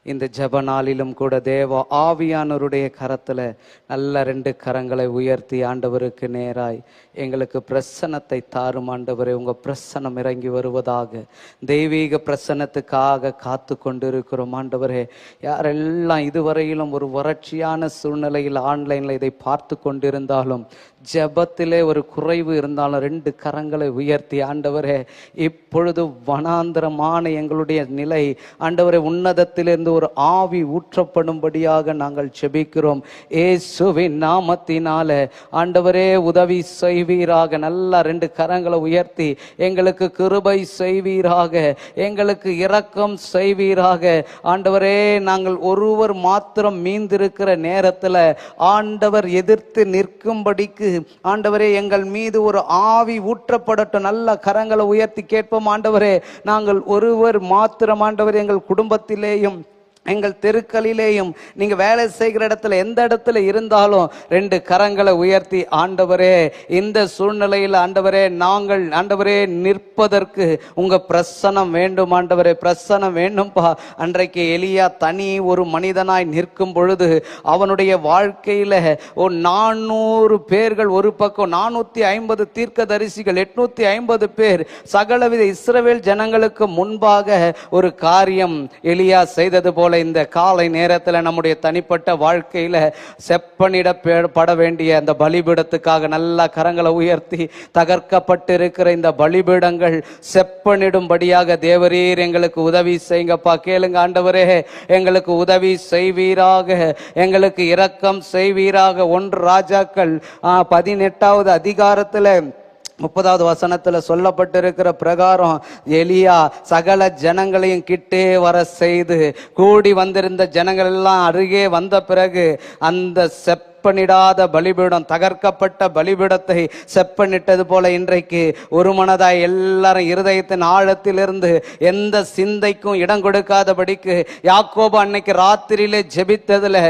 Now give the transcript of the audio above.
இந்த ஜெப நாளிலும் கூட தேவ ஆவியானவருடைய கரத்துல நல்ல 2 கரங்களை உயர்த்தி ஆண்டவருக்கு நேராய் எங்களுக்கு பிரசன்னத்தை தாரும் ஆண்டவரே. உங்க பிரசன்னம் இறங்கி வருவதாக தெய்வீக பிரசன்னத்துக்காக காத்து கொண்டிருக்கிறோம் ஆண்டவரே. யாரெல்லாம் இதுவரையிலும் ஒரு வறட்சியான சூழ்நிலையில் ஆன்லைன்ல இதை பார்த்து கொண்டிருந்தாலும், ஜெபத்திலே ஒரு குறைவு இருந்தாலும் 2 கரங்களை உயர்த்தி ஆண்டவரே, இப்பொழுது வனாந்திரமான எங்களுடைய நிலை ஆண்டவரே, உன்னதத்திலிருந்து ஒரு ஆவி ஊற்றப்படும்படியாக நாங்கள் ஜெபிக்கிறோம். இயேசுவின் நாமத்தினால ஆண்டவரே உதவி செய்வீராக. நல்லா 2 கரங்களை உயர்த்தி எங்களுக்கு கிருபை செய்வீராக, எங்களுக்கு இரக்கம் செய்வீராக ஆண்டவரே. நாங்கள் ஒருவர் மாத்திரம் மீந்திருக்கிற நேரத்தில் ஆண்டவர் எதிர்த்து நிற்கும்படிக்கு ஆண்டவரே எங்கள் மீது ஒரு ஆவி ஊற்றப்படட்டும். நல்ல கரங்களை உயர்த்தி கேட்போம் ஆண்டவரே. நாங்கள் ஒருவர் மாத்திரம் ஆண்டவரே, எங்கள் குடும்பத்திலேயும் எங்கள் தெருக்களிலேயும் நீங்க வேலை செய்கிற இடத்துல எந்த இடத்துல இருந்தாலும் 2 கரங்களை உயர்த்தி ஆண்டவரே, இந்த சூழ்நிலையில் ஆண்டவரே நாங்கள் ஆண்டவரே நிற்பதற்கு உங்க பிரசனம் வேண்டும் ஆண்டவரே, பிரசனம் வேண்டும்பா. அன்றைக்கு எலியா தனி ஒரு மனிதனாய் நிற்கும் பொழுது அவனுடைய வாழ்க்கையில 400 பேர்கள் ஒரு பக்கம், 450 தீர்க்கதரிசிகள், 850 பேர், சகலவித இஸ்ரவேல் ஜனங்களுக்கு முன்பாக ஒரு காரியம் எலியா செய்தது போல இந்த காலை நேரத்தில் நம்முடைய தனிப்பட்ட வாழ்க்கையில செப்பனிடப்பட வேண்டிய அந்த பலிபீடத்துக்காக நல்ல கரங்களை உயர்த்தி தகர்க்கப்பட்டிருக்கிற இந்த பலிபீடங்கள் செப்பனிடும்படியாக தேவரீர் எங்களுக்கு உதவி செய்யுங்கப்பா. கேளுங்க ஆண்டவரே, எங்களுக்கு உதவி செய்வீராக, எங்களுக்கு இரக்கம் செய்வீராக. 1 ராஜாக்கள் 18வது அதிகாரத்தில் 30வது வசனத்துல சொல்லப்பட்டிருக்கிற பிரகாரம் எலியா சகல ஜனங்களையும் கிட்டே வர செய்து, கூடி வந்திருந்த ஜனங்கள் எல்லாம் அருகே வந்த பிறகு அந்த செப்பனிடாத பலிபீடம், தகர்க்கப்பட்ட பலிபீடத்தை செப்பனிட்டது போல இன்றைக்கு ஒரு மனதாய் எல்லாரும் இருதயத்தின் ஆழத்திலிருந்து எந்த சிந்தைக்கும் இடம் கொடுக்காதபடிக்கு யாக்கோபு அன்னைக்கு ராத்திரியிலே ஜெபித்ததுல